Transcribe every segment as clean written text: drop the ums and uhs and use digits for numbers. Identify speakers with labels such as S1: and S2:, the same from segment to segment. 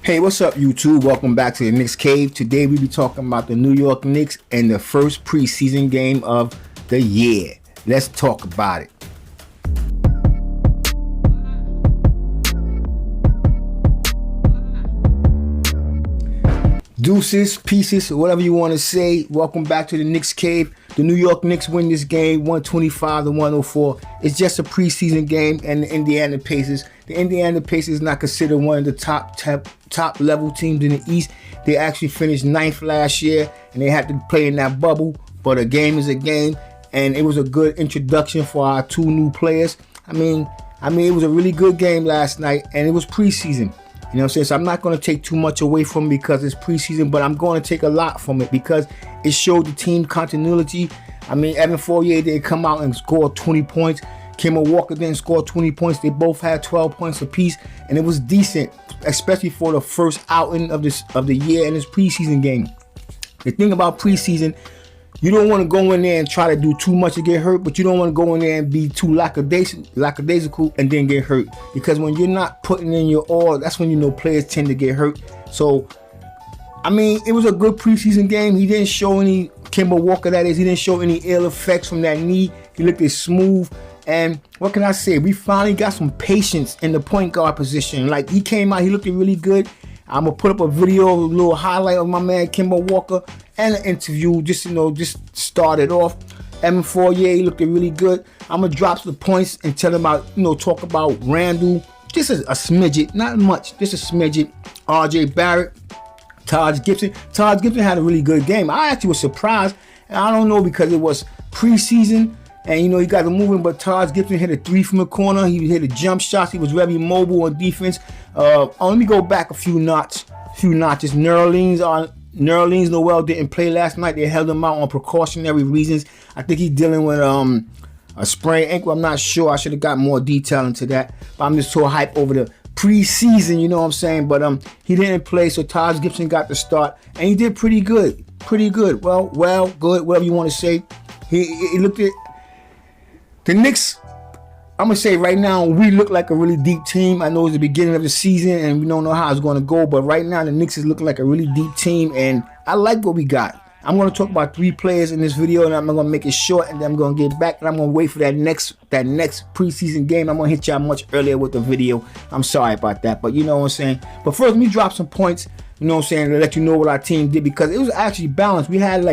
S1: Hey, what's up, YouTube? Welcome back to the Knicks Cave. Today we be talking about the New York Knicks and the first preseason game of the year. Let's talk about it. Deuces, pieces, whatever you want to say. Welcome back to the Knicks Cave. The New York Knicks win this game 125-104. It's just a preseason game, and the Indiana Pacers. The Indiana Pacers is not considered one of the top level teams in the East. They actually finished 9th last year, and they had to play in that bubble. But a game is a game, and it was a good introduction for our two new players. I mean, it was a really good game last night, and it was preseason. You know what I'm saying? So I'm not going to take too much away from it because it's preseason, but I'm going to take a lot from it because it showed the team continuity. I mean, Evan Fournier didn't come out and score 20 points. Kemba Walker didn't score 20 points. They both had 12 points apiece, and it was decent, especially for the first outing of the year in this preseason game. The thing about preseason, you don't want to go in there and try to do too much to get hurt, but you don't want to go in there and be too lackadaisical and then get hurt. Because when you're not putting in your all, that's when you know players tend to get hurt. So, I mean, it was a good preseason game. He didn't show any, Kemba Walker that is, he didn't show any ill effects from that knee. He looked as smooth. And what can I say? We finally got some patience in the point guard position. Like, he came out, he looked really good. I'm going to put up a video, a little highlight of my man Kemba Walker and an interview, just start it off. Evan Fournier looked really good. I'm going to drop some points and tell him about, talk about Randall. Just a smidget, not much, just a smidget. RJ Barrett, Taj Gibson. Taj Gibson had a really good game. I actually was surprised, and I don't know because it was preseason. And, he got the moving, but Taj Gibson hit a 3 from the corner. He hit a jump shot. He was very mobile on defense. Let me go back a few notches. Nerlens Noel didn't play last night. They held him out on precautionary reasons. I think he's dealing with a sprained ankle. I'm not sure. I should have got more detail into that. But I'm just so hyped over the preseason, you know what I'm saying? But he didn't play, so Taj Gibson got the start. And he did pretty good. Pretty good. Well, good, whatever you want to say. He looked at... The Knicks, I'm going to say right now, we look like a really deep team. I know it's the beginning of the season and we don't know how it's going to go, but right now the Knicks is looking like a really deep team and I like what we got. I'm going to talk about 3 players in this video and I'm going to make it short and then I'm going to get back and I'm going to wait for that next preseason game. I'm going to hit y'all much earlier with the video. I'm sorry about that, but you know what I'm saying. But first, let me drop some points, you know what I'm saying, to let you know what our team did because it was actually balanced. We had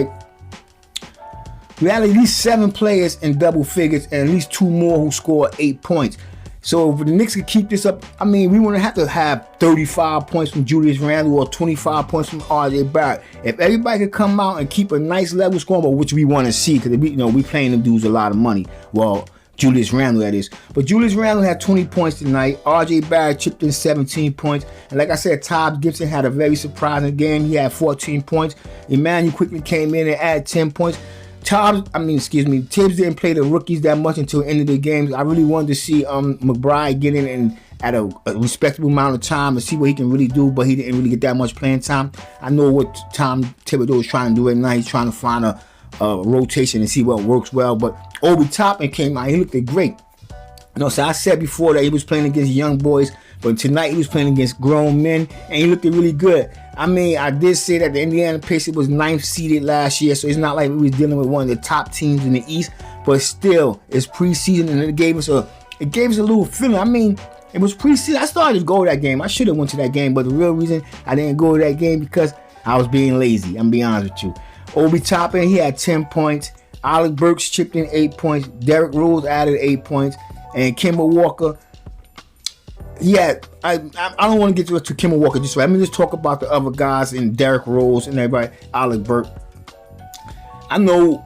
S1: at least 7 players in double figures and at least 2 more who scored 8 points. So if the Knicks could keep this up, I mean, we wouldn't have to have 35 points from Julius Randle or 25 points from RJ Barrett. If everybody could come out and keep a nice level scoring, which we want to see, because we paying them dudes a lot of money. Well, Julius Randle, that is. But Julius Randle had 20 points tonight. RJ Barrett chipped in 17 points. And like I said, Taj Gibson had a very surprising game. He had 14 points. Emmanuel quickly came in and added 10 points. Tibbs didn't play the rookies that much until the end of the games. I really wanted to see McBride get in at a respectable amount of time and see what he can really do, but he didn't really get that much playing time. I know what Tom Thibodeau is trying to do right now. He's trying to find a rotation and see what works well. But Obi Toppin came out. He looked great. So I said before that he was playing against young boys, but tonight he was playing against grown men, and he looked really good. I mean, I did say that the Indiana Pacers was 9th seeded last year, so it's not like we was dealing with one of the top teams in the East, but still, it's preseason, and it gave us a little feeling. I mean, it was preseason. I started to go to that game. I should have went to that game, but the real reason I didn't go to that game because I was being lazy. I'm being honest with you. Obi Toppin, he had 10 points. Alec Burks chipped in 8 points. Derrick Rose added 8 points. And Kemba Walker, I don't want to get to Kemba Walker just right. Let me just talk about the other guys and Derrick Rose and everybody. Alec Burks. I know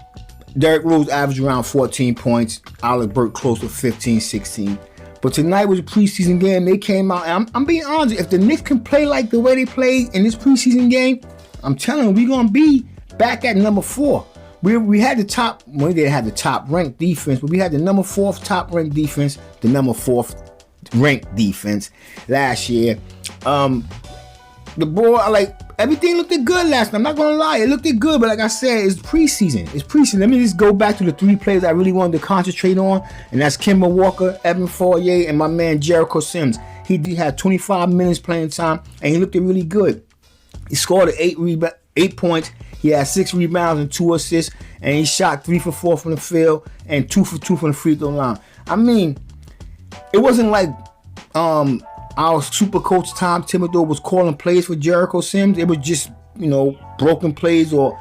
S1: Derrick Rose averaged around 14 points. Alec Burks close to 15, 16. But tonight was a preseason game. They came out. And I'm being honest. If the Knicks can play like the way they played in this preseason game, I'm telling you, we're going to be back at number 4. We had the top, well, we didn't have the top ranked defense, but we had the number 4th top ranked defense, the number 4th ranked defense last year. The boy, everything looked good last night. I'm not gonna lie, it looked good, but like I said, it's preseason. Let me just go back to the 3 players I really wanted to concentrate on, and that's Kemba Walker, Evan Fournier, and my man Jericho Sims. He had 25 minutes playing time, and he looked really good. He scored 8 points. He had 6 rebounds and 2 assists, and he shot 3 for 4 from the field and 2 for 2 from the free throw line. I mean, it wasn't like our super coach Tom Thibodeau was calling plays for Jericho Sims. It was just, broken plays or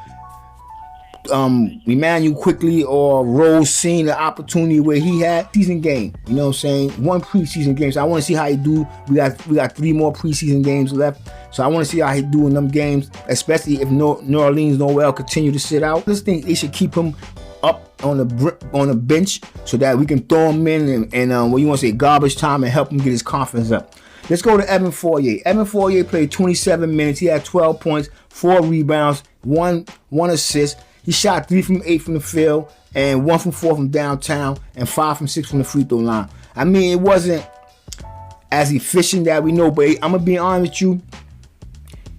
S1: Emmanuel Quickly or Rose seeing the opportunity where he had season game. You know what I'm saying? One preseason game. So I want to see how he do. We got 3 more preseason games left. So I want to see how he do in them games, especially if New Orleans Noel continue to sit out. I just think they should keep him up on the bench so that we can throw him in and what you want to say, garbage time, and help him get his confidence up. Let's go to Evan Fournier. Evan Fournier played 27 minutes. He had 12 points, 4 rebounds, one assist. He shot 3 from 8 from the field and 1 from 4 from downtown and 5 from 6 from the free throw line. I mean, it wasn't as efficient that we know, but I'm going to be honest with you.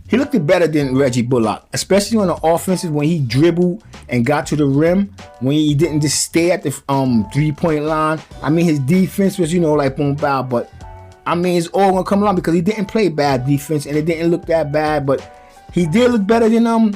S1: He looked better than Reggie Bullock, especially on the offenses when he dribbled and got to the rim, when he didn't just stay at the 3-point line. I mean, his defense was, like boom, bow, but I mean, it's all going to come along because he didn't play bad defense and it didn't look that bad, but he did look better than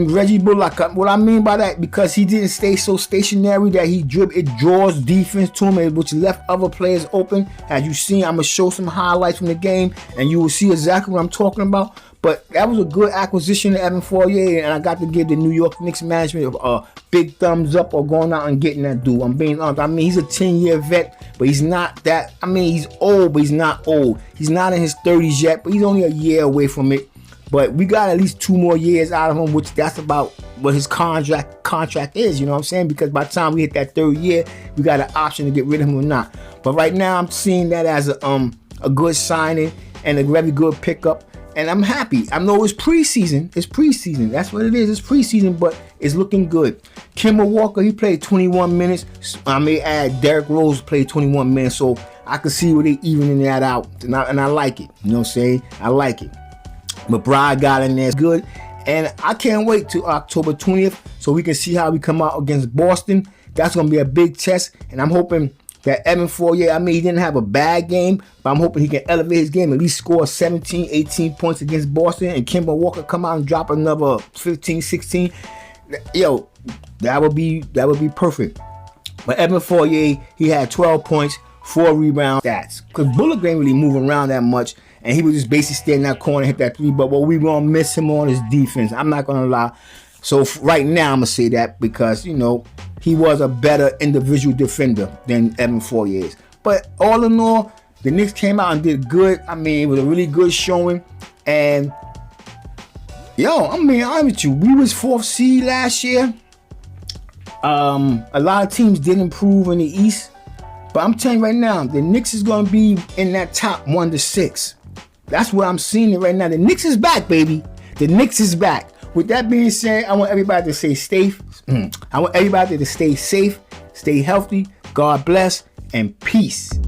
S1: Reggie Bullock. What I mean by that, because he didn't stay so stationary that it draws defense to him, which left other players open. As you see, I'm going to show some highlights from the game, and you will see exactly what I'm talking about. But that was a good acquisition of Evan Fournier, and I got to give the New York Knicks management a big thumbs up or going out and getting that dude. I'm being honest. I mean, he's a 10-year vet, but he's not that. I mean, he's old, but he's not old. He's not in his 30s yet, but he's only a year away from it. But we got at least 2 more years out of him, which that's about what his contract is, you know what I'm saying? Because by the time we hit that 3rd year, we got an option to get rid of him or not. But right now, I'm seeing that as a good signing and a very good pickup. And I'm happy. I know it's preseason. It's preseason. That's what it is. It's preseason, but it's looking good. Kemba Walker, he played 21 minutes. I may add Derrick Rose played 21 minutes, so I can see where they evening that out. And I like it. You know what I'm saying? I like it. McBride got in there good, and I can't wait till October 20th so we can see how we come out against Boston. That's going to be a big test, and I'm hoping that Evan Fournier, I mean, he didn't have a bad game, but I'm hoping he can elevate his game, at least score 17, 18 points against Boston, and Kemba Walker come out and drop another 15, 16. Yo, that would be perfect. But Evan Fournier, he had 12 points, 4 rebounds. That's because Bullock ain't really moving around that much. And he was just basically staying in that corner, hit that 3. But what we gonna miss him on is defense. I'm not gonna lie. So right now I'm gonna say that because he was a better individual defender than Evan Fournier is. But all in all, the Knicks came out and did good. I mean, it was a really good showing. And I'm being honest with you, we was 4th seed last year. A lot of teams did improve in the East, but I'm telling you right now, the Knicks is gonna be in that top 1 to 6. That's what I'm seeing it right now. The Knicks is back, baby. The Knicks is back. With that being said, I want everybody to stay safe. I want everybody to stay safe, stay healthy. God bless, and peace.